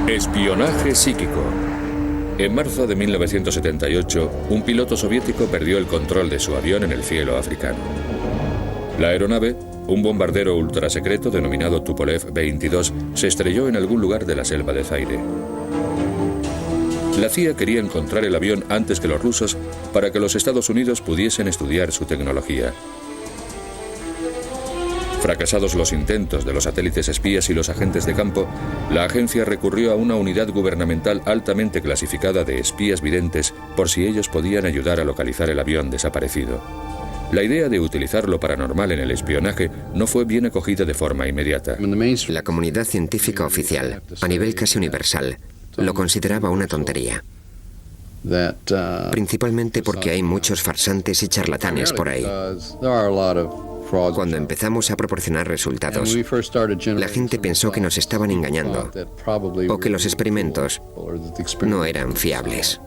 Espionaje psíquico. En marzo de 1978, un piloto soviético perdió el control de su avión en el cielo africano. La aeronave, un bombardero ultrasecreto denominado Tupolev 22, se estrelló en algún lugar de la selva de Zaire. La CIA quería encontrar el avión antes que los rusos para que los Estados Unidos pudiesen estudiar su tecnología. Fracasados los intentos de los satélites espías y los agentes de campo, la agencia recurrió a una unidad gubernamental altamente clasificada de espías videntes por si ellos podían ayudar a localizar el avión desaparecido. La idea de utilizar lo paranormal en el espionaje no fue bien acogida de forma inmediata. La comunidad científica oficial, a nivel casi universal, lo consideraba una tontería. Principalmente porque hay muchos farsantes y charlatanes por ahí. Cuando empezamos a proporcionar resultados, la gente pensó que nos estaban engañando o que los experimentos no eran fiables.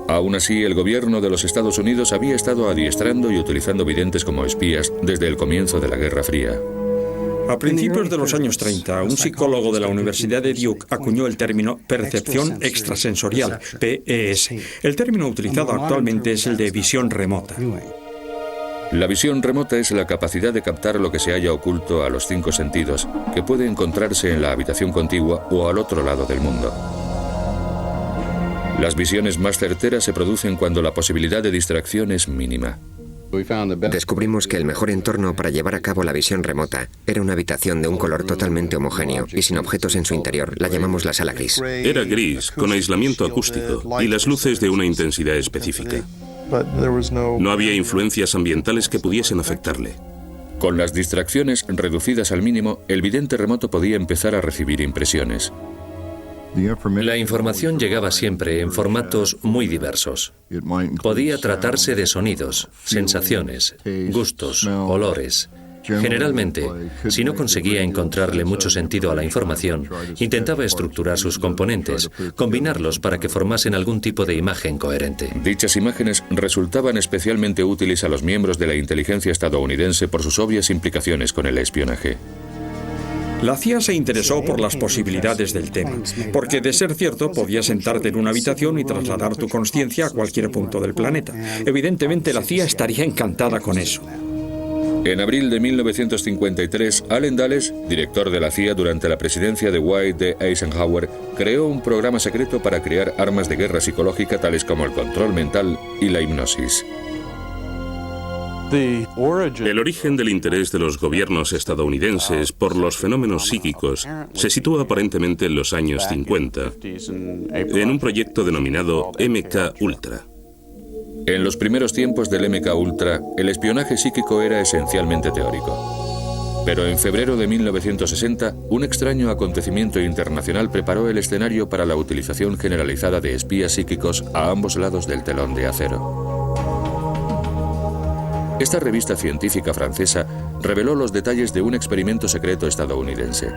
Aún así, el gobierno de los Estados Unidos había estado adiestrando y utilizando videntes como espías desde el comienzo de la Guerra Fría. A principios de los años 30, un psicólogo de la Universidad de Duke acuñó el término percepción extrasensorial, PES. El término utilizado actualmente es el de visión remota. La visión remota es la capacidad de captar lo que se halla oculto a los 5 sentidos, que puede encontrarse en la habitación contigua o al otro lado del mundo. Las visiones más certeras se producen cuando la posibilidad de distracción es mínima. Descubrimos que el mejor entorno para llevar a cabo la visión remota era una habitación de un color totalmente homogéneo y sin objetos en su interior. La llamamos la sala gris. Era gris, con aislamiento acústico y las luces de una intensidad específica. No había influencias ambientales que pudiesen afectarle. Con las distracciones reducidas al mínimo, el vidente remoto podía empezar a recibir impresiones. La información llegaba siempre en formatos muy diversos. Podía tratarse de sonidos, sensaciones, gustos, olores. Generalmente, si no conseguía encontrarle mucho sentido a la información, intentaba estructurar sus componentes, combinarlos para que formasen algún tipo de imagen coherente. Dichas imágenes resultaban especialmente útiles a los miembros de la inteligencia estadounidense por sus obvias implicaciones con el espionaje. La CIA se interesó por las posibilidades del tema, porque de ser cierto podías sentarte en una habitación y trasladar tu consciencia a cualquier punto del planeta. Evidentemente la CIA estaría encantada con eso. En abril de 1953, Allen Dulles, director de la CIA durante la presidencia de Dwight D. Eisenhower, creó un programa secreto para crear armas de guerra psicológica tales como el control mental y la hipnosis. El origen del interés de los gobiernos estadounidenses por los fenómenos psíquicos se sitúa aparentemente en los años 50, en un proyecto denominado MK Ultra. En los primeros tiempos del MK Ultra, el espionaje psíquico era esencialmente teórico. Pero en febrero de 1960, un extraño acontecimiento internacional preparó el escenario para la utilización generalizada de espías psíquicos a ambos lados del telón de acero. Esta revista científica francesa reveló los detalles de un experimento secreto estadounidense.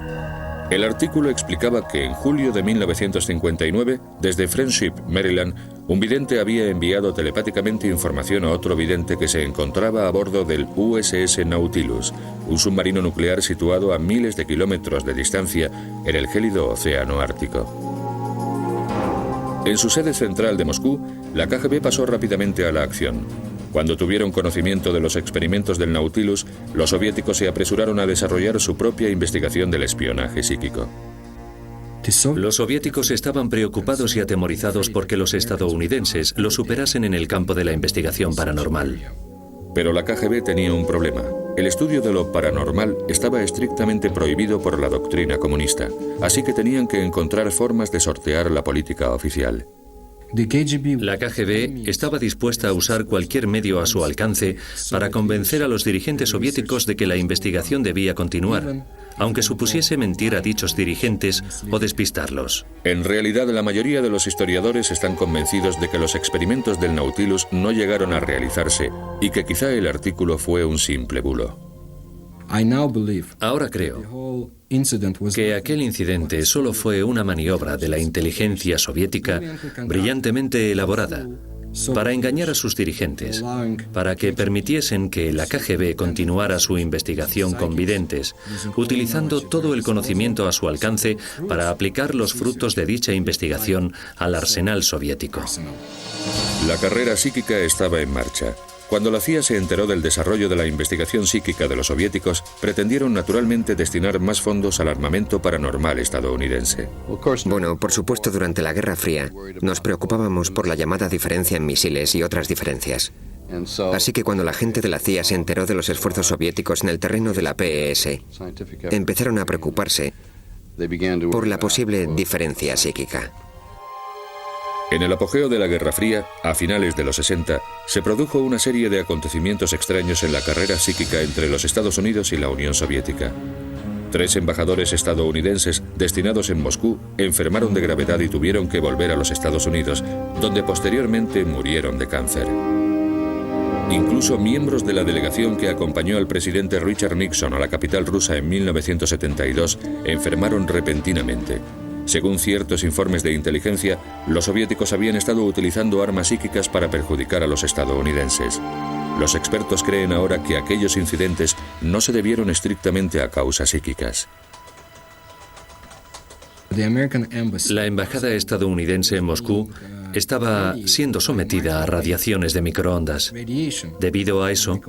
El artículo explicaba que en julio de 1959, desde Friendship, Maryland, un vidente había enviado telepáticamente información a otro vidente que se encontraba a bordo del USS Nautilus, un submarino nuclear situado a miles de kilómetros de distancia en el gélido océano Ártico. En su sede central de Moscú, la KGB pasó rápidamente a la acción. Cuando tuvieron conocimiento de los experimentos del Nautilus, los soviéticos se apresuraron a desarrollar su propia investigación del espionaje psíquico. Los soviéticos estaban preocupados y atemorizados porque los estadounidenses lo superasen en el campo de la investigación paranormal. Pero la KGB tenía un problema. El estudio de lo paranormal estaba estrictamente prohibido por la doctrina comunista, así que tenían que encontrar formas de sortear la política oficial. La KGB estaba dispuesta a usar cualquier medio a su alcance para convencer a los dirigentes soviéticos de que la investigación debía continuar, aunque supusiese mentir a dichos dirigentes o despistarlos. En realidad, la mayoría de los historiadores están convencidos de que los experimentos del Nautilus no llegaron a realizarse y que quizá el artículo fue un simple bulo. Ahora creo que aquel incidente solo fue una maniobra de la inteligencia soviética brillantemente elaborada, para engañar a sus dirigentes, para que permitiesen que la KGB continuara su investigación con videntes, utilizando todo el conocimiento a su alcance para aplicar los frutos de dicha investigación al arsenal soviético. La carrera psíquica estaba en marcha. Cuando la CIA se enteró del desarrollo de la investigación psíquica de los soviéticos, pretendieron naturalmente destinar más fondos al armamento paranormal estadounidense. Bueno, por supuesto, durante la Guerra Fría nos preocupábamos por la llamada diferencia en misiles y otras diferencias. Así que cuando la gente de la CIA se enteró de los esfuerzos soviéticos en el terreno de la PES, empezaron a preocuparse por la posible diferencia psíquica. En el apogeo de la Guerra Fría, a finales de los 60, se produjo una serie de acontecimientos extraños en la carrera psíquica entre los Estados Unidos y la Unión Soviética. 3 embajadores estadounidenses destinados en Moscú enfermaron de gravedad y tuvieron que volver a los Estados Unidos, donde posteriormente murieron de cáncer. Incluso miembros de la delegación que acompañó al presidente Richard Nixon a la capital rusa en 1972 enfermaron repentinamente. Según ciertos informes de inteligencia, los soviéticos habían estado utilizando armas psíquicas para perjudicar a los estadounidenses. Los expertos creen ahora que aquellos incidentes no se debieron estrictamente a causas psíquicas. La embajada estadounidense en Moscú estaba siendo sometida a radiaciones de microondas. Debido a eso,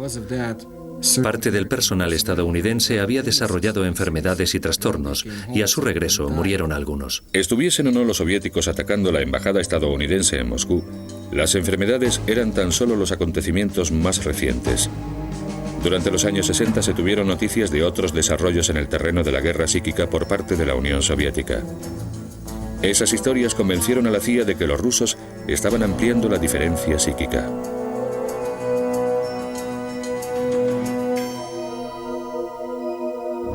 parte del personal estadounidense había desarrollado enfermedades y trastornos, y a su regreso murieron algunos. Estuviesen o no los soviéticos atacando la embajada estadounidense en Moscú, las enfermedades eran tan solo los acontecimientos más recientes. Durante los años 60 se tuvieron noticias de otros desarrollos en el terreno de la guerra psíquica por parte de la Unión Soviética. Esas historias convencieron a la CIA de que los rusos estaban ampliando la diferencia psíquica.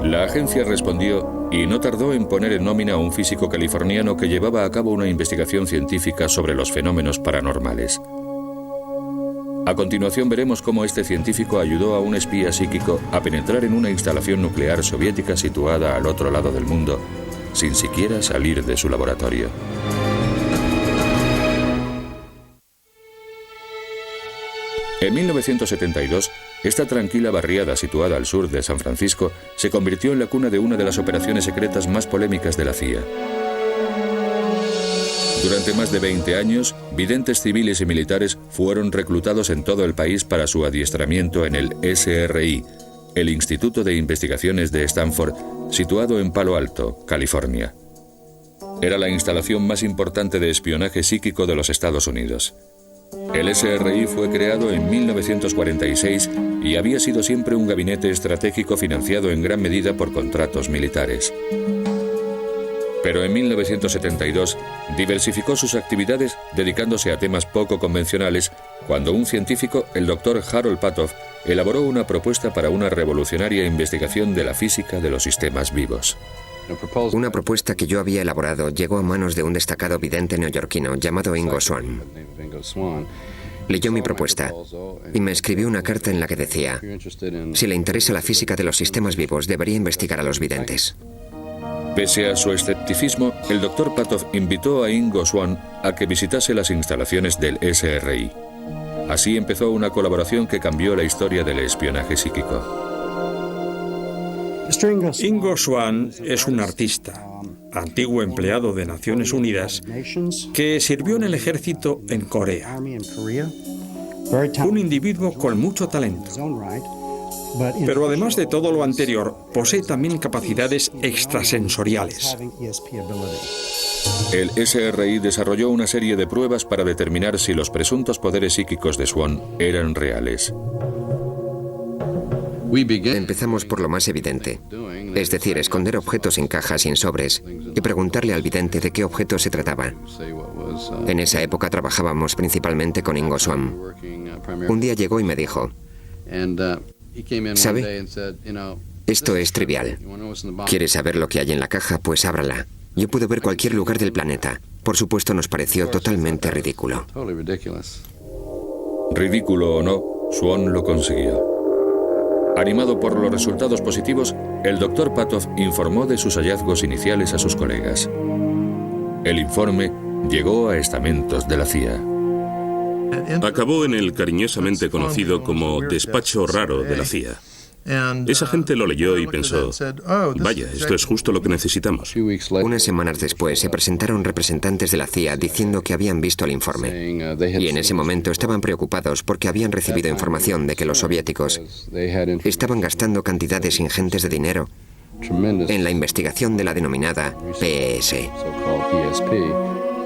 La agencia respondió y no tardó en poner en nómina a un físico californiano que llevaba a cabo una investigación científica sobre los fenómenos paranormales. A continuación veremos cómo este científico ayudó a un espía psíquico a penetrar en una instalación nuclear soviética situada al otro lado del mundo, sin siquiera salir de su laboratorio. En 1972, esta tranquila barriada situada al sur de San Francisco se convirtió en la cuna de una de las operaciones secretas más polémicas de la CIA. Durante más de 20 años, videntes civiles y militares fueron reclutados en todo el país para su adiestramiento en el SRI, el Instituto de Investigaciones de Stanford, situado en Palo Alto, California. Era la instalación más importante de espionaje psíquico de los Estados Unidos. El SRI fue creado en 1946 y había sido siempre un gabinete estratégico financiado en gran medida por contratos militares. Pero en 1972 diversificó sus actividades dedicándose a temas poco convencionales cuando un científico, el Dr. Harold Patoff, elaboró una propuesta para una revolucionaria investigación de la física de los sistemas vivos. Una propuesta que yo había elaborado llegó a manos de un destacado vidente neoyorquino llamado Ingo Swann. Leyó mi propuesta y me escribió una carta en la que decía: si le interesa la física de los sistemas vivos, debería investigar a los videntes. Pese a su escepticismo, el Dr. Patoff invitó a Ingo Swann a que visitase las instalaciones del SRI. Así empezó una colaboración que cambió la historia del espionaje psíquico. Ingo Swann es un artista, antiguo empleado de Naciones Unidas, que sirvió en el ejército en Corea. Un individuo con mucho talento. Pero además de todo lo anterior, posee también capacidades extrasensoriales. El SRI desarrolló una serie de pruebas para determinar si los presuntos poderes psíquicos de Swann eran reales. Empezamos por lo más evidente, es decir, esconder objetos en cajas y en sobres y preguntarle al vidente de qué objetos se trataba. En esa época trabajábamos principalmente con Ingo Swann. Un día llegó y me dijo: ¿sabe? Esto es trivial. ¿Quiere saber lo que hay en la caja? Pues ábrala. Yo puedo ver cualquier lugar del planeta. Por supuesto, nos pareció totalmente ridículo. Ridículo o no, Swann lo consiguió. Animado por los resultados positivos, el Dr. Patoff informó de sus hallazgos iniciales a sus colegas. El informe llegó a estamentos de la CIA. Acabó en el cariñosamente conocido como despacho raro de la CIA. Esa gente lo leyó y pensó, vaya, esto es justo lo que necesitamos. Unas semanas después se presentaron representantes de la CIA diciendo que habían visto el informe. Y en ese momento estaban preocupados porque habían recibido información de que los soviéticos estaban gastando cantidades ingentes de dinero en la investigación de la denominada PES.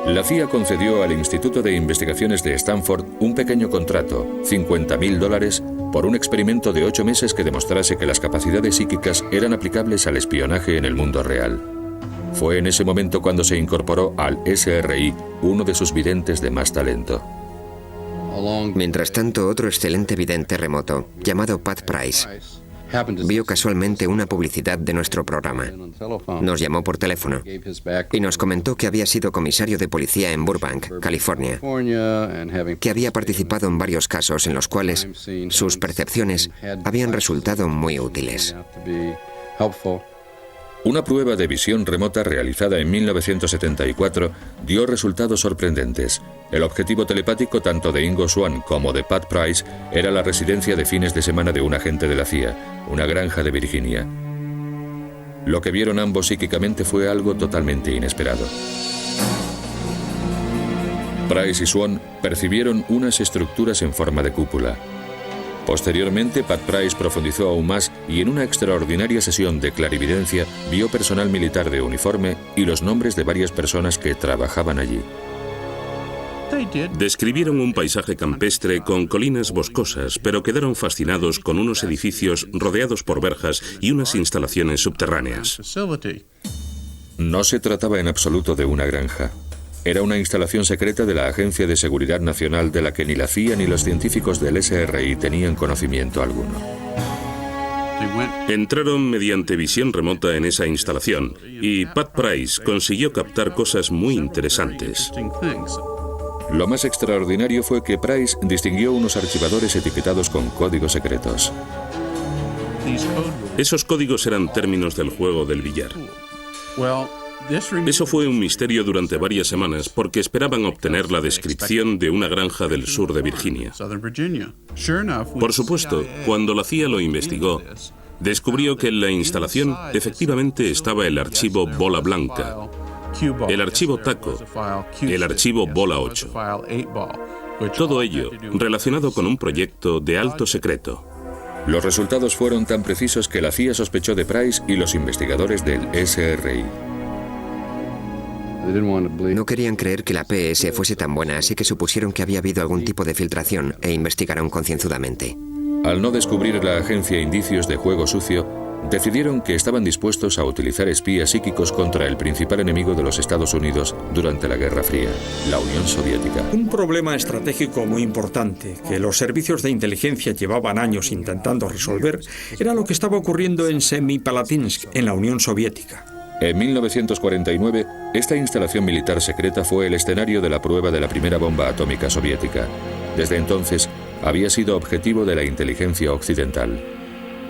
La CIA concedió al Instituto de Investigaciones de Stanford un pequeño contrato, $50.000, por un experimento de 8 meses que demostrase que las capacidades psíquicas eran aplicables al espionaje en el mundo real. Fue en ese momento cuando se incorporó al SRI uno de sus videntes de más talento. Mientras tanto, otro excelente vidente remoto, llamado Pat Price, vio casualmente una publicidad de nuestro programa. Nos llamó por teléfono y nos comentó que había sido comisario de policía en Burbank, California, que había participado en varios casos en los cuales sus percepciones habían resultado muy útiles. Una prueba de visión remota realizada en 1974 dio resultados sorprendentes. El objetivo telepático tanto de Ingo Swann como de Pat Price era la residencia de fines de semana de un agente de la CIA, una granja de Virginia. Lo que vieron ambos psíquicamente fue algo totalmente inesperado. Price y Swann percibieron unas estructuras en forma de cúpula. Posteriormente, Pat Price profundizó aún más y en una extraordinaria sesión de clarividencia vio personal militar de uniforme y los nombres de varias personas que trabajaban allí. Describieron un paisaje campestre con colinas boscosas, pero quedaron fascinados con unos edificios rodeados por verjas y unas instalaciones subterráneas. No se trataba en absoluto de una granja. Era una instalación secreta de la Agencia de Seguridad Nacional de la que ni la CIA ni los científicos del SRI tenían conocimiento alguno. Entraron mediante visión remota en esa instalación y Pat Price consiguió captar cosas muy interesantes. Lo más extraordinario fue que Price distinguió unos archivadores etiquetados con códigos secretos. Esos códigos eran términos del juego del billar. Eso fue un misterio durante varias semanas porque esperaban obtener la descripción de una granja del sur de Virginia. Por supuesto, cuando la CIA lo investigó, descubrió que en la instalación efectivamente estaba el archivo Bola Blanca, el archivo Taco, el archivo Bola 8. Todo ello relacionado con un proyecto de alto secreto. Los resultados fueron tan precisos que la CIA sospechó de Price y los investigadores del SRI. No querían creer que la PES fuese tan buena, así que supusieron que había habido algún tipo de filtración e investigaron concienzudamente. Al no descubrir la agencia indicios de juego sucio, decidieron que estaban dispuestos a utilizar espías psíquicos contra el principal enemigo de los Estados Unidos durante la Guerra Fría, la Unión Soviética. Un problema estratégico muy importante que los servicios de inteligencia llevaban años intentando resolver era lo que estaba ocurriendo en Semipalatinsk, en la Unión Soviética. En 1949, esta instalación militar secreta fue el escenario de la prueba de la primera bomba atómica soviética. Desde entonces, había sido objetivo de la inteligencia occidental.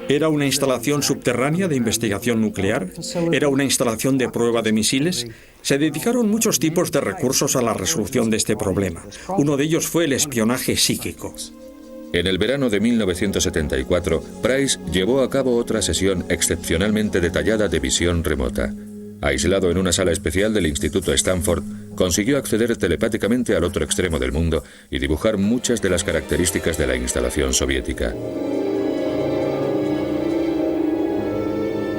¿Era una instalación subterránea de investigación nuclear? ¿Era una instalación de prueba de misiles? Se dedicaron muchos tipos de recursos a la resolución de este problema. Uno de ellos fue el espionaje psíquico. En el verano de 1974, Price llevó a cabo otra sesión excepcionalmente detallada de visión remota. Aislado en una sala especial del Instituto Stanford, consiguió acceder telepáticamente al otro extremo del mundo y dibujar muchas de las características de la instalación soviética.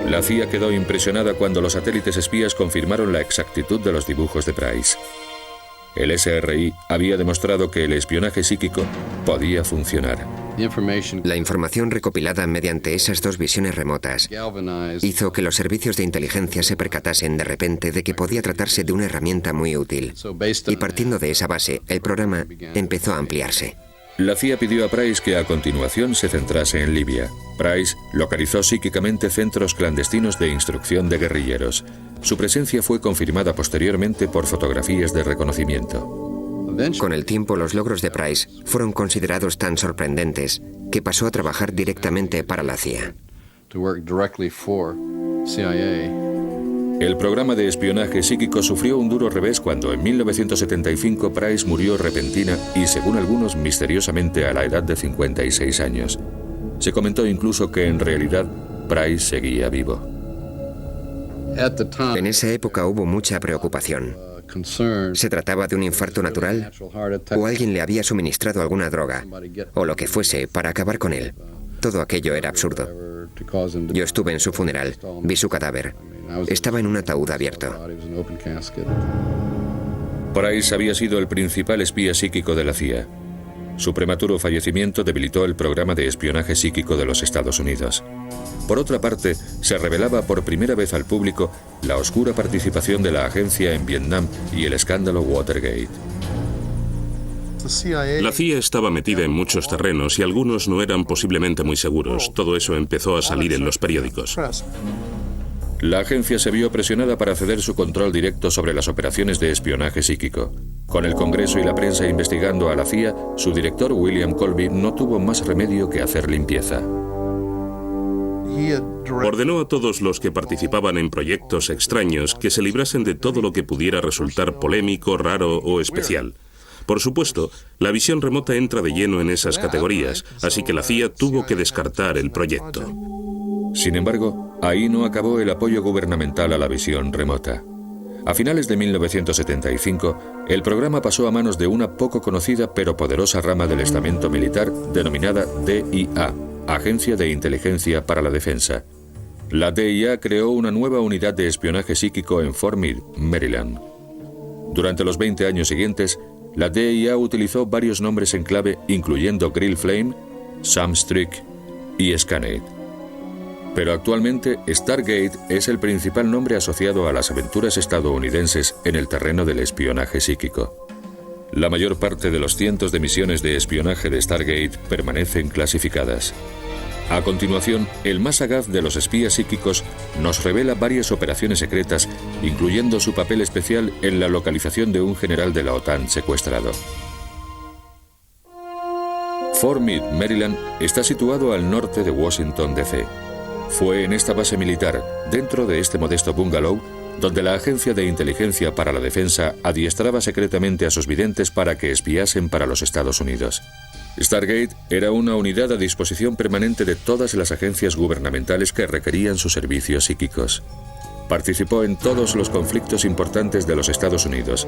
La CIA quedó impresionada cuando los satélites espías confirmaron la exactitud de los dibujos de Price. El SRI había demostrado que el espionaje psíquico podía funcionar. La información recopilada mediante esas dos visiones remotas hizo que los servicios de inteligencia se percatasen de repente de que podía tratarse de una herramienta muy útil. Y partiendo de esa base, el programa empezó a ampliarse. La CIA pidió a Price que a continuación se centrase en Libia. Price localizó psíquicamente centros clandestinos de instrucción de guerrilleros. Su presencia fue confirmada posteriormente por fotografías de reconocimiento. Con el tiempo, los logros de Price fueron considerados tan sorprendentes que pasó a trabajar directamente para la CIA. El programa de espionaje psíquico sufrió un duro revés cuando en 1975 Price murió repentina y, según algunos, misteriosamente a la edad de 56 años. Se comentó incluso que en realidad Price seguía vivo. En esa época hubo mucha preocupación. ¿Se trataba de un infarto natural? ¿O alguien le había suministrado alguna droga? O lo que fuese para acabar con él. Todo aquello era absurdo. Yo estuve en su funeral, vi su cadáver. Estaba en un ataúd abierto. Price había sido el principal espía psíquico de la CIA. Su prematuro fallecimiento debilitó el programa de espionaje psíquico de los Estados Unidos. Por otra parte, se revelaba por primera vez al público la oscura participación de la agencia en Vietnam y el escándalo Watergate. La CIA estaba metida en muchos terrenos y algunos no eran posiblemente muy seguros. Todo eso empezó a salir en los periódicos. La agencia se vio presionada para ceder su control directo sobre las operaciones de espionaje psíquico. Con el Congreso y la prensa investigando a la CIA, su director William Colby no tuvo más remedio que hacer limpieza. Ordenó a todos los que participaban en proyectos extraños que se librasen de todo lo que pudiera resultar polémico, raro o especial. Por supuesto, la visión remota entra de lleno en esas categorías, así que la CIA tuvo que descartar el proyecto. Sin embargo, ahí no acabó el apoyo gubernamental a la visión remota. A finales de 1975, el programa pasó a manos de una poco conocida pero poderosa rama del estamento militar denominada DIA, Agencia de Inteligencia para la Defensa. La DIA creó una nueva unidad de espionaje psíquico en Fort Meade, Maryland. Durante los 20 años siguientes, la DIA utilizó varios nombres en clave, incluyendo Grill Flame, Sam Strick y Scanate. Pero actualmente Stargate es el principal nombre asociado a las aventuras estadounidenses en el terreno del espionaje psíquico. La mayor parte de los cientos de misiones de espionaje de Stargate permanecen clasificadas. A continuación, el más sagaz de los espías psíquicos nos revela varias operaciones secretas, incluyendo su papel especial en la localización de un general de la OTAN secuestrado. Fort Meade, Maryland, está situado al norte de Washington, D.C. Fue en esta base militar, dentro de este modesto bungalow, donde la Agencia de Inteligencia para la Defensa adiestraba secretamente a sus videntes para que espiasen para los Estados Unidos. Stargate era una unidad a disposición permanente de todas las agencias gubernamentales que requerían sus servicios psíquicos. Participó en todos los conflictos importantes de los Estados Unidos,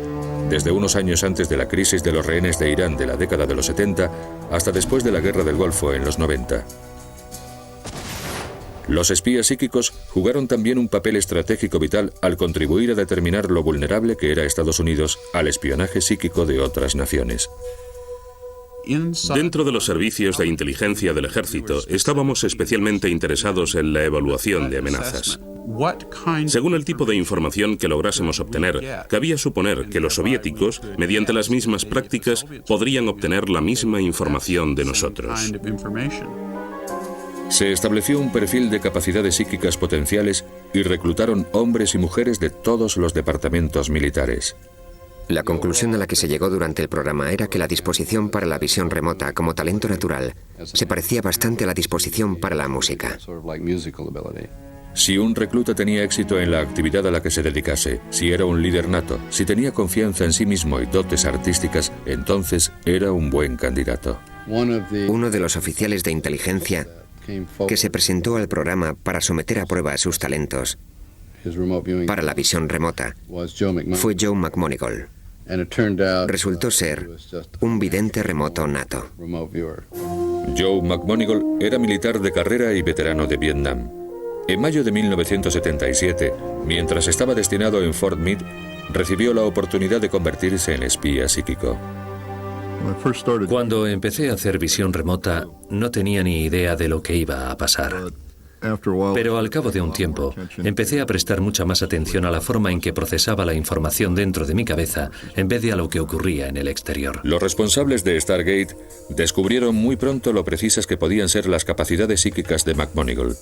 desde unos años antes de la crisis de los rehenes de Irán de la década de los 70 hasta después de la Guerra del Golfo en los 90. Los espías psíquicos jugaron también un papel estratégico vital al contribuir a determinar lo vulnerable que era Estados Unidos al espionaje psíquico de otras naciones. Dentro de los servicios de inteligencia del ejército, estábamos especialmente interesados en la evaluación de amenazas. Según el tipo de información que lográsemos obtener, cabía suponer que los soviéticos, mediante las mismas prácticas, podrían obtener la misma información de nosotros. Se estableció un perfil de capacidades psíquicas potenciales y reclutaron hombres y mujeres de todos los departamentos militares. La conclusión a la que se llegó durante el programa era que la disposición para la visión remota como talento natural se parecía bastante a la disposición para la música. Si un recluta tenía éxito en la actividad a la que se dedicase, si era un líder nato, si tenía confianza en sí mismo y dotes artísticas, entonces era un buen candidato. Uno de los oficiales de inteligencia que se presentó al programa para someter a prueba sus talentos para la visión remota fue Joe McMonigal. Resultó ser un vidente remoto nato. Joe McMonigal era militar de carrera y veterano de Vietnam. En mayo de 1977, mientras estaba destinado en Fort Meade, recibió la oportunidad de convertirse en espía psíquico. Cuando empecé a hacer visión remota, no tenía ni idea de lo que iba a pasar. Pero al cabo de un tiempo, empecé a prestar mucha más atención a la forma en que procesaba la información dentro de mi cabeza, en vez de a lo que ocurría en el exterior. Los responsables de Stargate descubrieron muy pronto lo precisas que podían ser las capacidades psíquicas de McMonigal.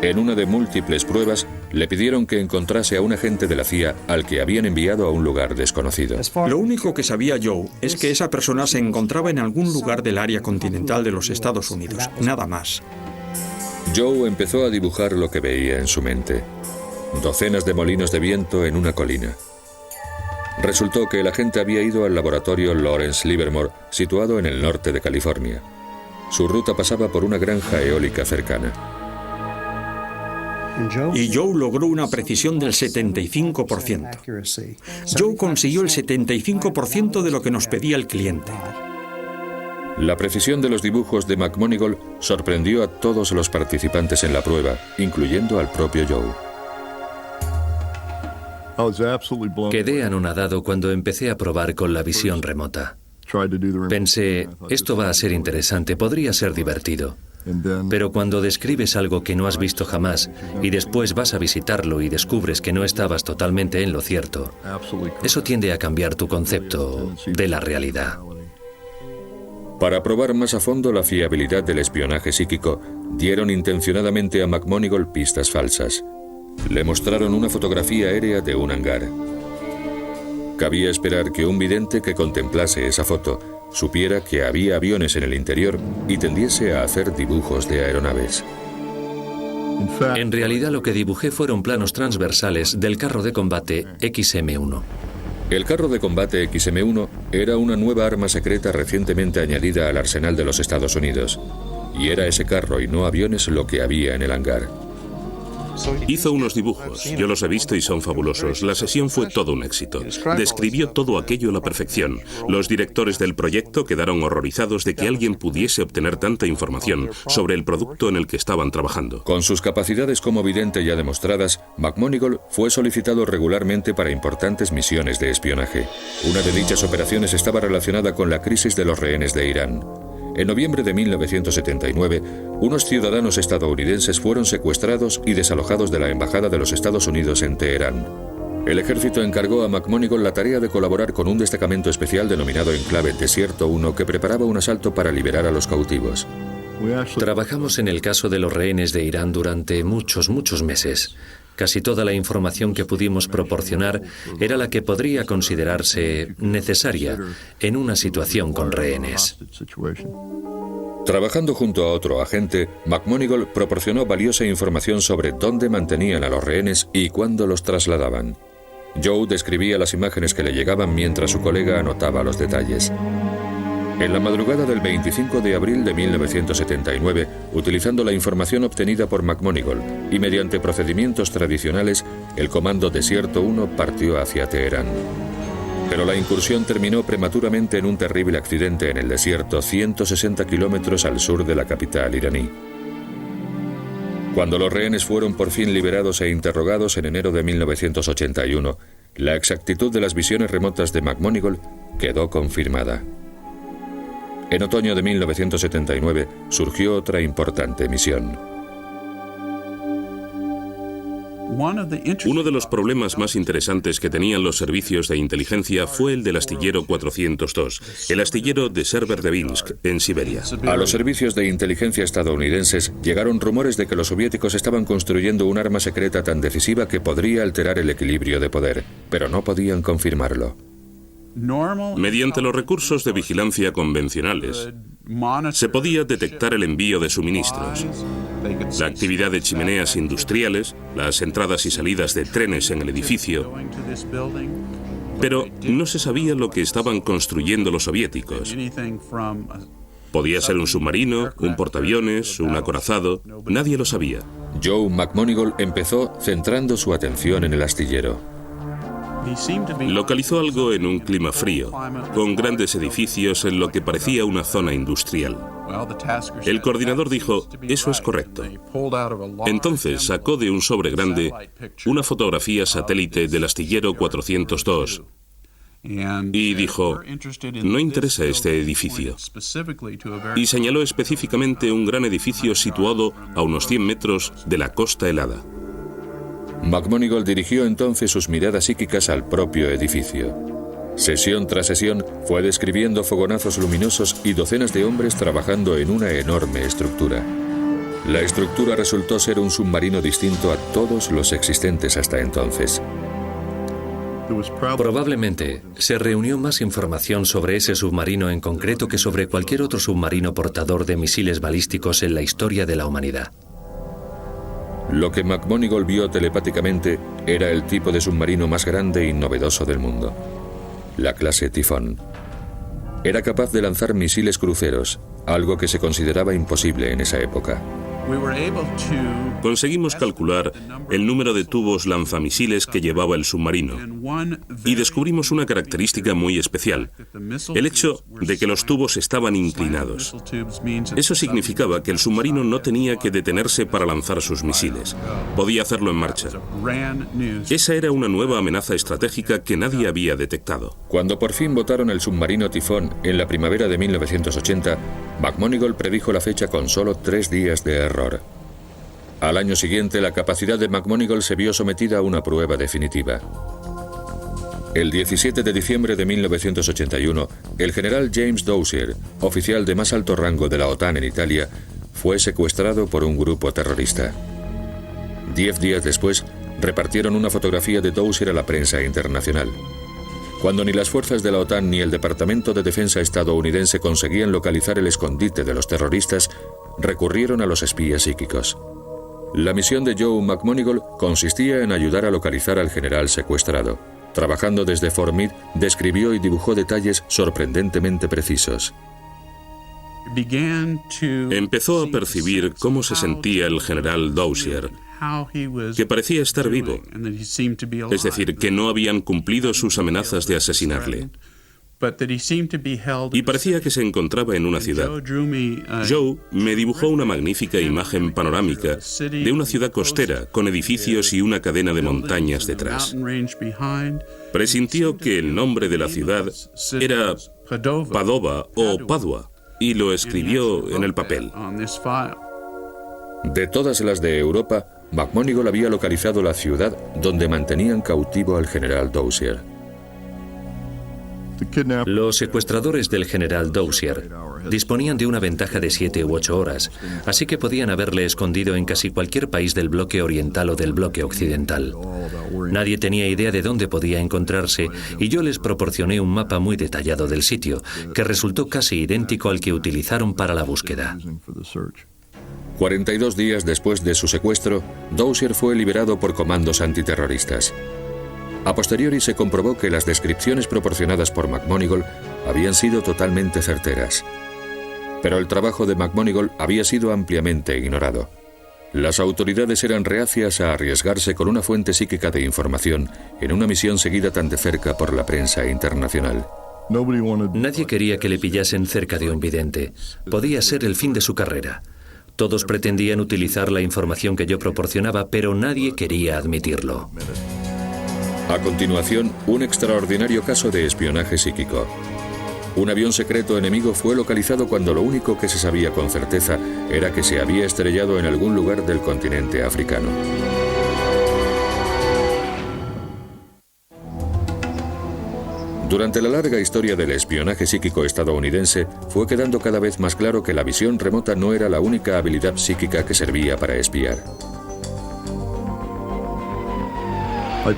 En una de múltiples pruebas, le pidieron que encontrase a un agente de la CIA al que habían enviado a un lugar desconocido. Lo único que sabía Joe es que esa persona se encontraba en algún lugar del área continental de los Estados Unidos, nada más. Joe empezó a dibujar lo que veía en su mente. docenas de molinos de viento en una colina. Resultó que el agente había ido al laboratorio Lawrence Livermore, situado en el norte de California. Su ruta pasaba por una granja eólica cercana. Y Joe logró una precisión del 75%. Joe consiguió el 75% de lo que nos pedía el cliente. La precisión de los dibujos de McMonigle sorprendió a todos los participantes en la prueba, incluyendo al propio Joe. Quedé anonadado cuando empecé a probar con la visión remota. Pensé, esto va a ser interesante, podría ser divertido. Pero cuando describes algo que no has visto jamás y después vas a visitarlo y descubres que no estabas totalmente en lo cierto, eso tiende a cambiar tu concepto de la realidad. Para probar más a fondo la fiabilidad del espionaje psíquico, dieron intencionadamente a McMonigle pistas falsas. Le mostraron una fotografía aérea de un hangar. Cabía esperar que un vidente que contemplase esa foto supiera que había aviones en el interior y tendiese a hacer dibujos de aeronaves. En realidad lo que dibujé fueron planos transversales del carro de combate XM-1. El carro de combate XM-1 era una nueva arma secreta recientemente añadida al arsenal de los Estados Unidos. Y era ese carro y no aviones lo que había en el hangar. Hizo unos dibujos, yo los he visto y son fabulosos. La sesión fue todo un éxito. Describió todo aquello a la perfección. Los directores del proyecto quedaron horrorizados de que alguien pudiese obtener tanta información sobre el producto en el que estaban trabajando. Con sus capacidades como vidente ya demostradas, McMonigle fue solicitado regularmente para importantes misiones de espionaje. Una de dichas operaciones estaba relacionada con la crisis de los rehenes de Irán. En noviembre de 1979, unos ciudadanos estadounidenses fueron secuestrados y desalojados de la Embajada de los Estados Unidos en Teherán. El ejército encargó a McMonigle la tarea de colaborar con un destacamento especial denominado Enclave Desierto 1 que preparaba un asalto para liberar a los cautivos. Trabajamos en el caso de los rehenes de Irán durante muchos meses. Casi toda la información que pudimos proporcionar era la que podría considerarse necesaria en una situación con rehenes. Trabajando junto a otro agente, McMonigle proporcionó valiosa información sobre dónde mantenían a los rehenes y cuándo los trasladaban. Joe describía las imágenes que le llegaban mientras su colega anotaba los detalles. En la madrugada del 25 de abril de 1979, utilizando la información obtenida por McMonigle y mediante procedimientos tradicionales, el Comando Desierto 1 partió hacia Teherán. Pero la incursión terminó prematuramente en un terrible accidente en el desierto, 160 kilómetros al sur de la capital iraní. Cuando los rehenes fueron por fin liberados e interrogados en enero de 1981, la exactitud de las visiones remotas de McMonigle quedó confirmada. En otoño de 1979 surgió otra importante misión. Uno de los problemas más interesantes que tenían los servicios de inteligencia fue el del astillero 402, el astillero de Severodvinsk, en Siberia. A los servicios de inteligencia estadounidenses llegaron rumores de que los soviéticos estaban construyendo un arma secreta tan decisiva que podría alterar el equilibrio de poder, pero no podían confirmarlo. Mediante los recursos de vigilancia convencionales, se podía detectar el envío de suministros, la actividad de chimeneas industriales, las entradas y salidas de trenes en el edificio, pero no se sabía lo que estaban construyendo los soviéticos. Podía ser un submarino, un portaaviones, un acorazado, nadie lo sabía. Joe McMonigle empezó centrando su atención en el astillero. Localizó algo en un clima frío, con grandes edificios en lo que parecía una zona industrial. El coordinador dijo, eso es correcto. Entonces sacó de un sobre grande una fotografía satélite del astillero 402 y dijo, no interesa este edificio. Y señaló específicamente un gran edificio situado a unos 100 metros de la costa helada. McMonigle dirigió entonces sus miradas psíquicas al propio edificio. Sesión tras sesión fue describiendo fogonazos luminosos y docenas de hombres trabajando en una enorme estructura. La estructura resultó ser un submarino distinto a todos los existentes hasta entonces. Probablemente se reunió más información sobre ese submarino en concreto que sobre cualquier otro submarino portador de misiles balísticos en la historia de la humanidad. Lo que McMonigal vio telepáticamente era el tipo de submarino más grande y novedoso del mundo, la clase Tifón. Era capaz de lanzar misiles cruceros, algo que se consideraba imposible en esa época. Conseguimos calcular el número de tubos lanzamisiles que llevaba el submarino y descubrimos una característica muy especial, el hecho de que los tubos estaban inclinados. Eso significaba que el submarino no tenía que detenerse para lanzar sus misiles, podía hacerlo en marcha. Esa era una nueva amenaza estratégica que nadie había detectado. Cuando por fin botaron el submarino Tifón en la primavera de 1980, McMonigal predijo la fecha con solo 3 días de error. Al año siguiente, la capacidad de McMonigal se vio sometida a una prueba definitiva. El 17 de diciembre de 1981, el general James Dozier, oficial de más alto rango de la OTAN en Italia, fue secuestrado por un grupo terrorista. 10 días después, repartieron una fotografía de Dozier a la prensa internacional. Cuando ni las fuerzas de la OTAN ni el Departamento de Defensa estadounidense conseguían localizar el escondite de los terroristas, recurrieron a los espías psíquicos. La misión de Joe McMonigal consistía en ayudar a localizar al general secuestrado. Trabajando desde Fort Meade, describió y dibujó detalles sorprendentemente precisos. Empezó a percibir cómo se sentía el general Dozier, que parecía estar vivo, es decir, que no habían cumplido sus amenazas de asesinarle. Y parecía que se encontraba en una ciudad. Joe me dibujó una magnífica imagen panorámica de una ciudad costera con edificios y una cadena de montañas detrás. Presintió que el nombre de la ciudad era Padova o Padua y lo escribió en el papel. De todas las de Europa, McMonigal había localizado la ciudad donde mantenían cautivo al general Dozier. Los secuestradores del general Dozier disponían de una ventaja de 7 u 8 horas, así que podían haberle escondido en casi cualquier país del bloque oriental o del bloque occidental. Nadie tenía idea de dónde podía encontrarse y yo les proporcioné un mapa muy detallado del sitio, que resultó casi idéntico al que utilizaron para la búsqueda. 42 días después de su secuestro, Dozier fue liberado por comandos antiterroristas. A posteriori se comprobó que las descripciones proporcionadas por McMonigal habían sido totalmente certeras. Pero el trabajo de McMonigal había sido ampliamente ignorado. Las autoridades eran reacias a arriesgarse con una fuente psíquica de información en una misión seguida tan de cerca por la prensa internacional. Nadie quería que le pillasen cerca de un vidente. Podía ser el fin de su carrera. Todos pretendían utilizar la información que yo proporcionaba, pero nadie quería admitirlo. A continuación, un extraordinario caso de espionaje psíquico. Un avión secreto enemigo fue localizado cuando lo único que se sabía con certeza era que se había estrellado en algún lugar del continente africano. Durante la larga historia del espionaje psíquico estadounidense, fue quedando cada vez más claro que la visión remota no era la única habilidad psíquica que servía para espiar.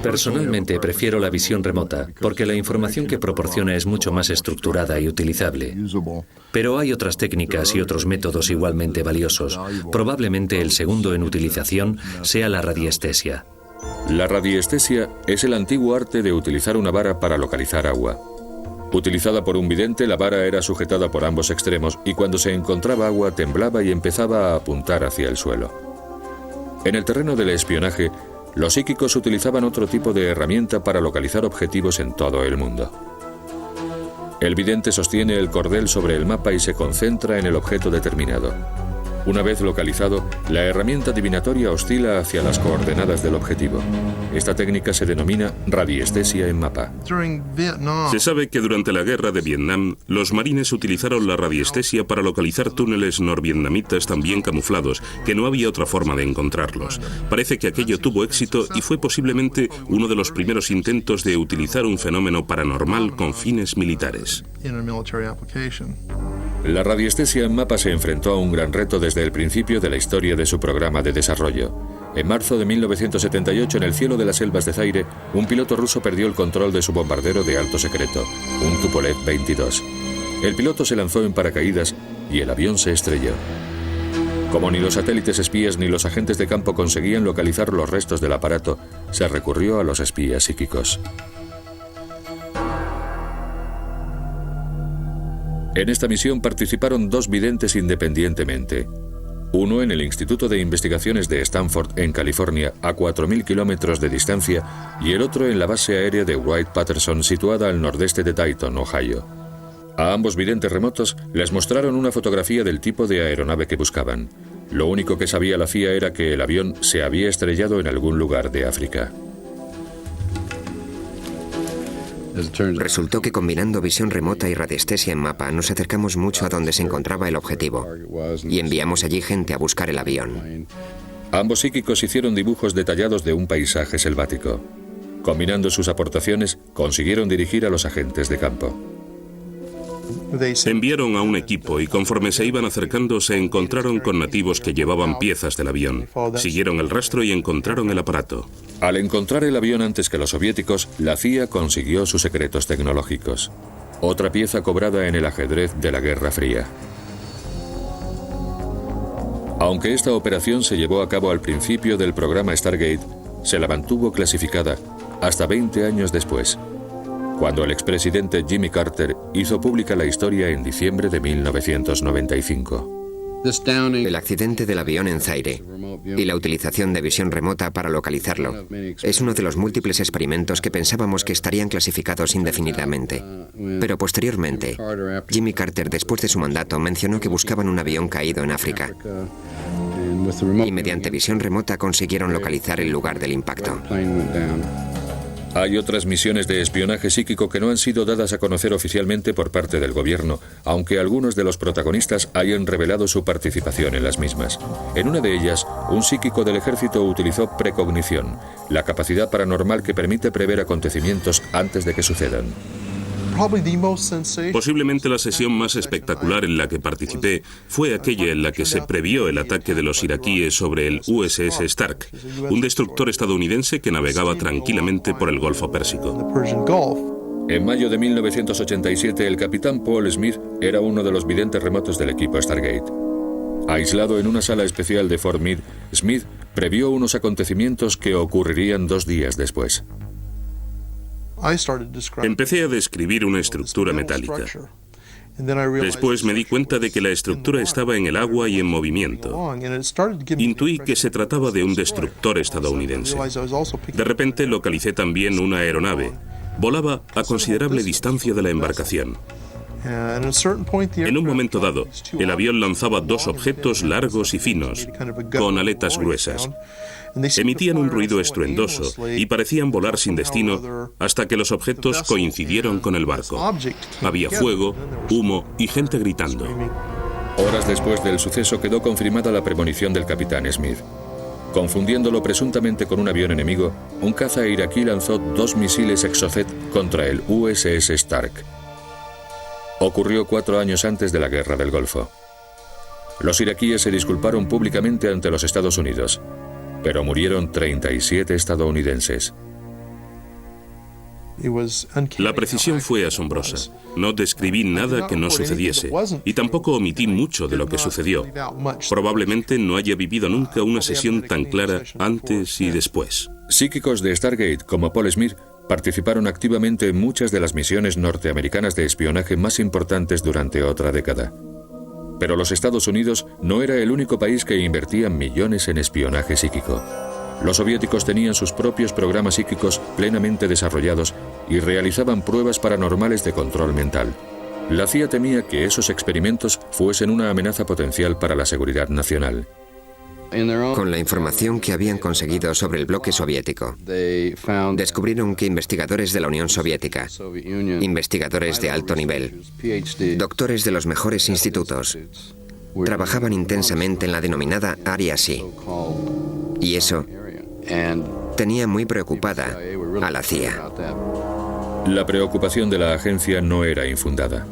Personalmente prefiero la visión remota, porque la información que proporciona es mucho más estructurada y utilizable. Pero hay otras técnicas y otros métodos igualmente valiosos. Probablemente el segundo en utilización sea la radiestesia. La radiestesia es el antiguo arte de utilizar una vara para localizar agua. Utilizada por un vidente, la vara era sujetada por ambos extremos y cuando se encontraba agua temblaba y empezaba a apuntar hacia el suelo. En el terreno del espionaje, los psíquicos utilizaban otro tipo de herramienta para localizar objetivos en todo el mundo. El vidente sostiene el cordel sobre el mapa y se concentra en el objeto determinado. Una vez localizado, la herramienta divinatoria oscila hacia las coordenadas del objetivo. Esta técnica se denomina radiestesia en mapa. Se sabe que durante la guerra de Vietnam, los marines utilizaron la radiestesia para localizar túneles norvietnamitas tan bien camuflados que no había otra forma de encontrarlos. Parece que aquello tuvo éxito y fue posiblemente uno de los primeros intentos de utilizar un fenómeno paranormal con fines militares. La radiestesia en mapa se enfrentó a un gran reto desde el principio de la historia de su programa de desarrollo. En marzo de 1978, en el cielo de las selvas de Zaire, un piloto ruso perdió el control de su bombardero de alto secreto, un Tupolev 22. El piloto se lanzó en paracaídas y el avión se estrelló. Como ni los satélites espías ni los agentes de campo conseguían localizar los restos del aparato, se recurrió a los espías psíquicos. En esta misión participaron 2 videntes independientemente. Uno en el Instituto de Investigaciones de Stanford, en California, a 4.000 kilómetros de distancia, y el otro en la base aérea de Wright-Patterson, situada al nordeste de Dayton, Ohio. A ambos videntes remotos les mostraron una fotografía del tipo de aeronave que buscaban. Lo único que sabía la CIA era que el avión se había estrellado en algún lugar de África. Resultó que combinando visión remota y radiestesia en mapa nos acercamos mucho a donde se encontraba el objetivo y enviamos allí gente a buscar el avión. Ambos psíquicos hicieron dibujos detallados de un paisaje selvático. Combinando sus aportaciones, consiguieron dirigir a los agentes de campo. Enviaron a un equipo y conforme se iban acercando se encontraron con nativos que llevaban piezas del avión. Siguieron el rastro y encontraron el aparato. Al encontrar el avión antes que los soviéticos, la CIA consiguió sus secretos tecnológicos. Otra pieza cobrada en el ajedrez de la Guerra Fría. Aunque esta operación se llevó a cabo al principio del programa Stargate, se la mantuvo clasificada hasta 20 años después, cuando el expresidente Jimmy Carter hizo pública la historia en diciembre de 1995. El accidente del avión en Zaire y la utilización de visión remota para localizarlo es uno de los múltiples experimentos que pensábamos que estarían clasificados indefinidamente. Pero posteriormente, Jimmy Carter, después de su mandato, mencionó que buscaban un avión caído en África y mediante visión remota consiguieron localizar el lugar del impacto. Hay otras misiones de espionaje psíquico que no han sido dadas a conocer oficialmente por parte del gobierno, aunque algunos de los protagonistas hayan revelado su participación en las mismas. En una de ellas, un psíquico del ejército utilizó precognición, la capacidad paranormal que permite prever acontecimientos antes de que sucedan. Posiblemente la sesión más espectacular en la que participé fue aquella en la que se previó el ataque de los iraquíes sobre el USS Stark, un destructor estadounidense que navegaba tranquilamente por el Golfo Pérsico. En mayo de 1987, el capitán Paul Smith era uno de los videntes remotos del equipo Stargate. Aislado en una sala especial de Fort Meade, Smith previó unos acontecimientos que ocurrirían 2 días después. Empecé a describir una estructura metálica. Después me di cuenta de que la estructura estaba en el agua y en movimiento. Intuí que se trataba de un destructor estadounidense. De repente localicé también una aeronave. Volaba a considerable distancia de la embarcación. En un momento dado, el avión lanzaba 2 objetos largos y finos, con aletas gruesas. Emitían un ruido estruendoso y parecían volar sin destino hasta que los objetos coincidieron con el barco. Había fuego, humo y gente gritando. Horas después del suceso quedó confirmada la premonición del capitán Smith. Confundiéndolo presuntamente con un avión enemigo, un caza iraquí lanzó 2 misiles Exocet contra el USS Stark. Ocurrió 4 años antes de la Guerra del Golfo. Los iraquíes se disculparon públicamente ante los Estados Unidos, pero murieron 37 estadounidenses. La precisión fue asombrosa. No describí nada que no sucediese y tampoco omití mucho de lo que sucedió. Probablemente no haya vivido nunca una sesión tan clara antes y después. Psíquicos de Stargate como Paul Smith participaron activamente en muchas de las misiones norteamericanas de espionaje más importantes durante otra década. Pero los Estados Unidos no era el único país que invertía millones en espionaje psíquico. Los soviéticos tenían sus propios programas psíquicos plenamente desarrollados y realizaban pruebas paranormales de control mental. La CIA temía que esos experimentos fuesen una amenaza potencial para la seguridad nacional. Con la información que habían conseguido sobre el bloque soviético, descubrieron que investigadores de la Unión Soviética, investigadores de alto nivel, doctores de los mejores institutos, trabajaban intensamente en la denominada Área Sí. Y eso tenía muy preocupada a la CIA. La preocupación de la agencia no era infundada.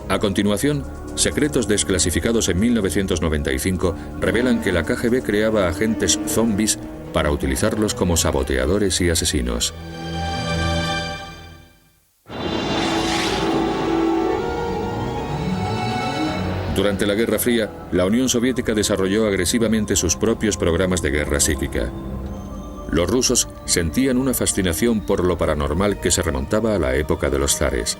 A continuación, secretos desclasificados en 1995 revelan que la KGB creaba agentes zombies para utilizarlos como saboteadores y asesinos. Durante la Guerra Fría, la Unión Soviética desarrolló agresivamente sus propios programas de guerra psíquica. Los rusos sentían una fascinación por lo paranormal que se remontaba a la época de los zares.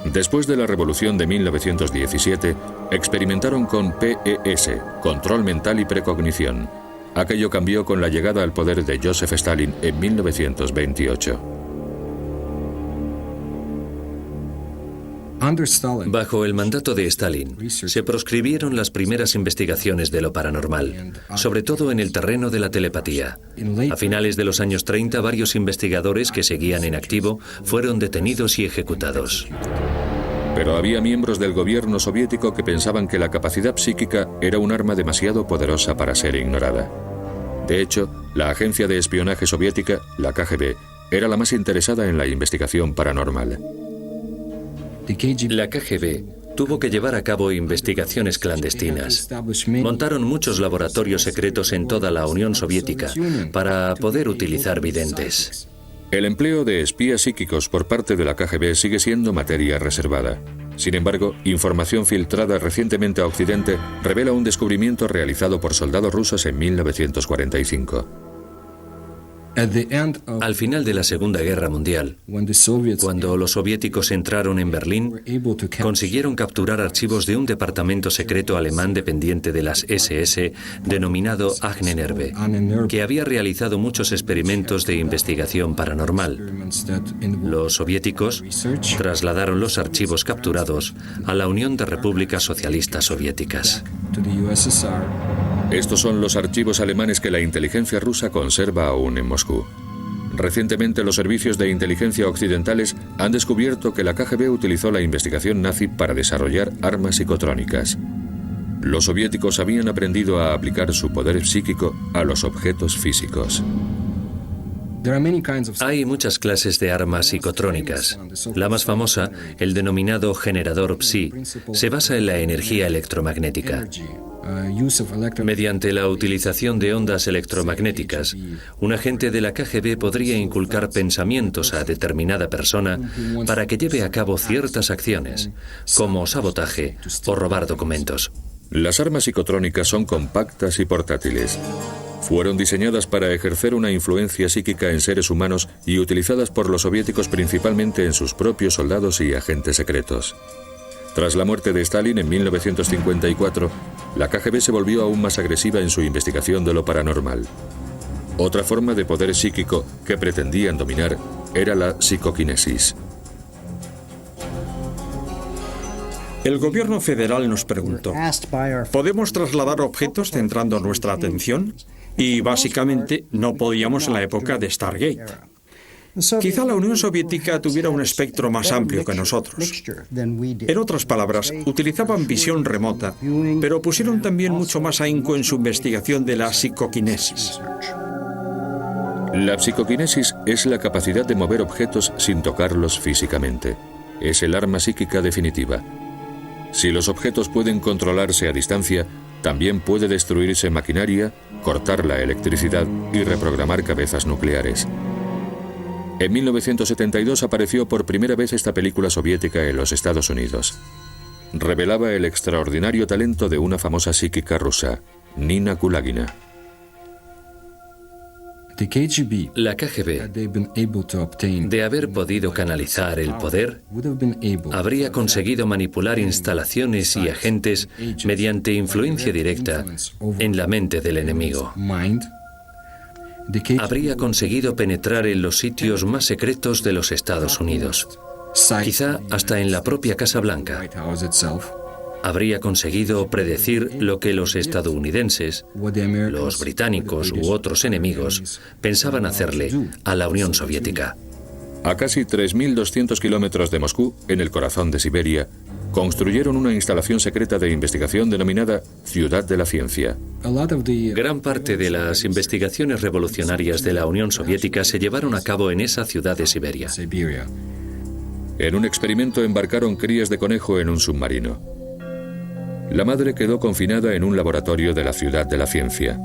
Después de la Revolución de 1917, experimentaron con PES, control mental y precognición. Aquello cambió con la llegada al poder de Joseph Stalin en 1928. Bajo el mandato de Stalin, se proscribieron las primeras investigaciones de lo paranormal, sobre todo en el terreno de la telepatía. A finales de los años 30, varios investigadores que seguían en activo fueron detenidos y ejecutados. Pero había miembros del gobierno soviético que pensaban que la capacidad psíquica era un arma demasiado poderosa para ser ignorada. De hecho, la agencia de espionaje soviética, la KGB, era la más interesada en la investigación paranormal. La KGB tuvo que llevar a cabo investigaciones clandestinas. Montaron muchos laboratorios secretos en toda la Unión Soviética para poder utilizar videntes. El empleo de espías psíquicos por parte de la KGB sigue siendo materia reservada. Sin embargo, información filtrada recientemente a Occidente revela un descubrimiento realizado por soldados rusos en 1945. Al final de la Segunda Guerra Mundial, cuando los soviéticos entraron en Berlín, consiguieron capturar archivos de un departamento secreto alemán dependiente de las SS denominado Ahnenerbe, que había realizado muchos experimentos de investigación paranormal. Los soviéticos trasladaron los archivos capturados a la Unión de Repúblicas Socialistas Soviéticas. Estos son los archivos alemanes que la inteligencia rusa conserva aún en Moscú. Recientemente, los servicios de inteligencia occidentales han descubierto que la KGB utilizó la investigación nazi para desarrollar armas psicotrónicas. Los soviéticos habían aprendido a aplicar su poder psíquico a los objetos físicos. Hay muchas clases de armas psicotrónicas. La más famosa, el denominado generador psi, se basa en la energía electromagnética. Mediante la utilización de ondas electromagnéticas, un agente de la KGB podría inculcar pensamientos a determinada persona para que lleve a cabo ciertas acciones, como sabotaje o robar documentos. Las armas psicotrónicas son compactas y portátiles. Fueron diseñadas para ejercer una influencia psíquica en seres humanos y utilizadas por los soviéticos principalmente en sus propios soldados y agentes secretos. Tras la muerte de Stalin en 1954, la KGB se volvió aún más agresiva en su investigación de lo paranormal. Otra forma de poder psíquico que pretendían dominar era la psicoquinesis. El gobierno federal nos preguntó, ¿podemos trasladar objetos centrando nuestra atención? Y básicamente no podíamos en la época de Stargate. Quizá la Unión Soviética tuviera un espectro más amplio que nosotros. En otras palabras, utilizaban visión remota, pero pusieron también mucho más ahínco en su investigación de la psicoquinesis. La psicoquinesis es la capacidad de mover objetos sin tocarlos físicamente. Es el arma psíquica definitiva. Si los objetos pueden controlarse a distancia, también puede destruirse maquinaria, cortar la electricidad y reprogramar cabezas nucleares. En 1972 apareció por primera vez esta película soviética en los Estados Unidos. Revelaba el extraordinario talento de una famosa psíquica rusa, Nina Kulagina. La KGB, de haber podido canalizar el poder, habría conseguido manipular instalaciones y agentes mediante influencia directa en la mente del enemigo. Habría conseguido penetrar en los sitios más secretos de los Estados Unidos, quizá hasta en la propia Casa Blanca. Habría conseguido predecir lo que los estadounidenses, los británicos u otros enemigos pensaban hacerle a la Unión Soviética. A casi 3.200 kilómetros de Moscú, en el corazón de Siberia, construyeron una instalación secreta de investigación denominada Ciudad de la Ciencia. Gran parte de las investigaciones revolucionarias de la Unión Soviética se llevaron a cabo en esa ciudad de Siberia. En un experimento embarcaron crías de conejo en un submarino. La madre quedó confinada en un laboratorio de la Ciudad de la Ciencia.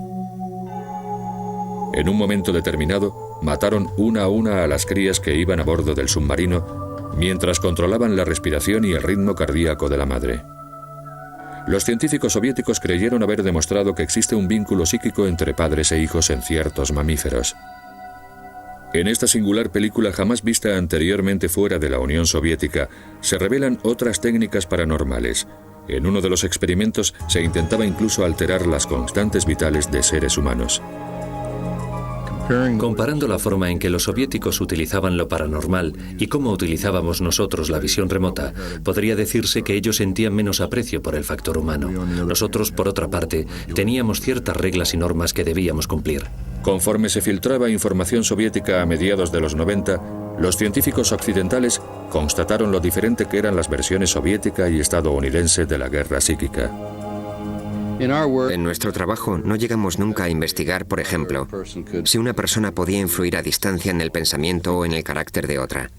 En un momento determinado, mataron una a una a las crías que iban a bordo del submarino, mientras controlaban la respiración y el ritmo cardíaco de la madre. Los científicos soviéticos creyeron haber demostrado que existe un vínculo psíquico entre padres e hijos en ciertos mamíferos. En esta singular película jamás vista anteriormente fuera de la Unión Soviética, se revelan otras técnicas paranormales. En uno de los experimentos se intentaba incluso alterar las constantes vitales de seres humanos. Comparando la forma en que los soviéticos utilizaban lo paranormal y cómo utilizábamos nosotros la visión remota, podría decirse que ellos sentían menos aprecio por el factor humano. Nosotros, por otra parte, teníamos ciertas reglas y normas que debíamos cumplir. Conforme se filtraba información soviética a mediados de los 90, los científicos occidentales constataron lo diferente que eran las versiones soviética y estadounidense de la guerra psíquica. En nuestro trabajo no llegamos nunca a investigar, por ejemplo, si una persona podía influir a distancia en el pensamiento o en el carácter de otra.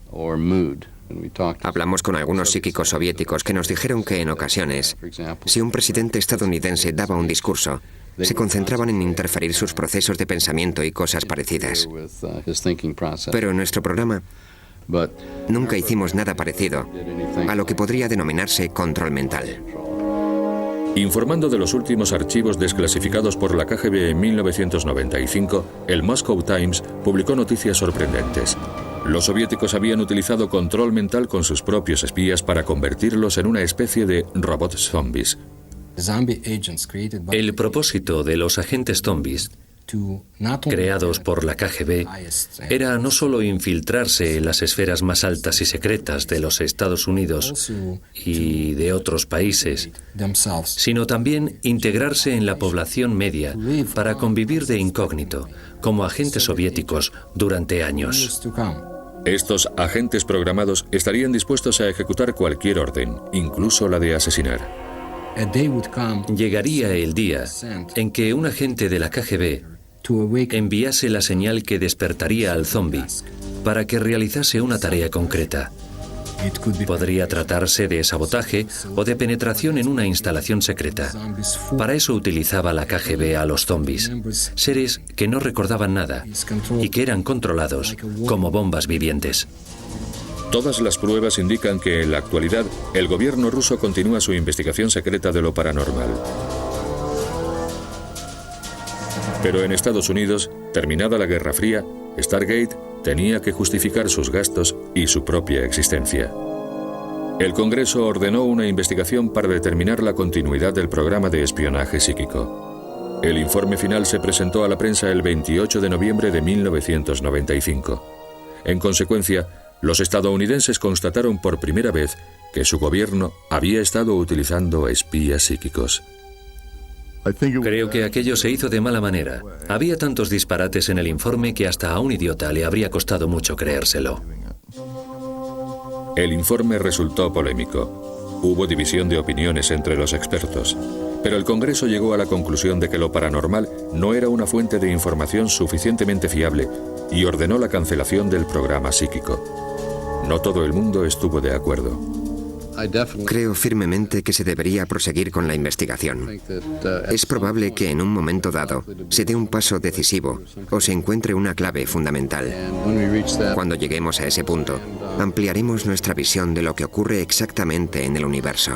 Hablamos con algunos psíquicos soviéticos que nos dijeron que en ocasiones, si un presidente estadounidense daba un discurso, se concentraban en interferir sus procesos de pensamiento y cosas parecidas. Pero en nuestro programa nunca hicimos nada parecido a lo que podría denominarse control mental. Informando de los últimos archivos desclasificados por la KGB en 1995, el Moscow Times publicó noticias sorprendentes. Los soviéticos habían utilizado control mental con sus propios espías para convertirlos en una especie de robots zombies. El propósito de los agentes zombies, creados por la KGB, era no solo infiltrarse en las esferas más altas y secretas de los Estados Unidos y de otros países, sino también integrarse en la población media para convivir de incógnito, como agentes soviéticos, durante años. Estos agentes programados estarían dispuestos a ejecutar cualquier orden, incluso la de asesinar. Llegaría el día en que un agente de la KGB enviase la señal que despertaría al zombi para que realizase una tarea concreta. Podría tratarse de sabotaje o de penetración en una instalación secreta. Para eso utilizaba la KGB a los zombis, seres que no recordaban nada y que eran controlados como bombas vivientes. Todas las pruebas indican que en la actualidad el gobierno ruso continúa su investigación secreta de lo paranormal. Pero en Estados Unidos, terminada la Guerra Fría, Stargate tenía que justificar sus gastos y su propia existencia. El Congreso ordenó una investigación para determinar la continuidad del programa de espionaje psíquico. El informe final se presentó a la prensa el 28 de noviembre de 1995. En consecuencia, los estadounidenses constataron por primera vez que su gobierno había estado utilizando espías psíquicos. Creo que aquello se hizo de mala manera. Había tantos disparates en el informe que hasta a un idiota le habría costado mucho creérselo. El informe resultó polémico. Hubo división de opiniones entre los expertos, pero el Congreso llegó a la conclusión de que lo paranormal no era una fuente de información suficientemente fiable y ordenó la cancelación del programa psíquico. No todo el mundo estuvo de acuerdo. Creo firmemente que se debería proseguir con la investigación. Es probable que en un momento dado se dé un paso decisivo o se encuentre una clave fundamental. Cuando lleguemos a ese punto, ampliaremos nuestra visión de lo que ocurre exactamente en el universo.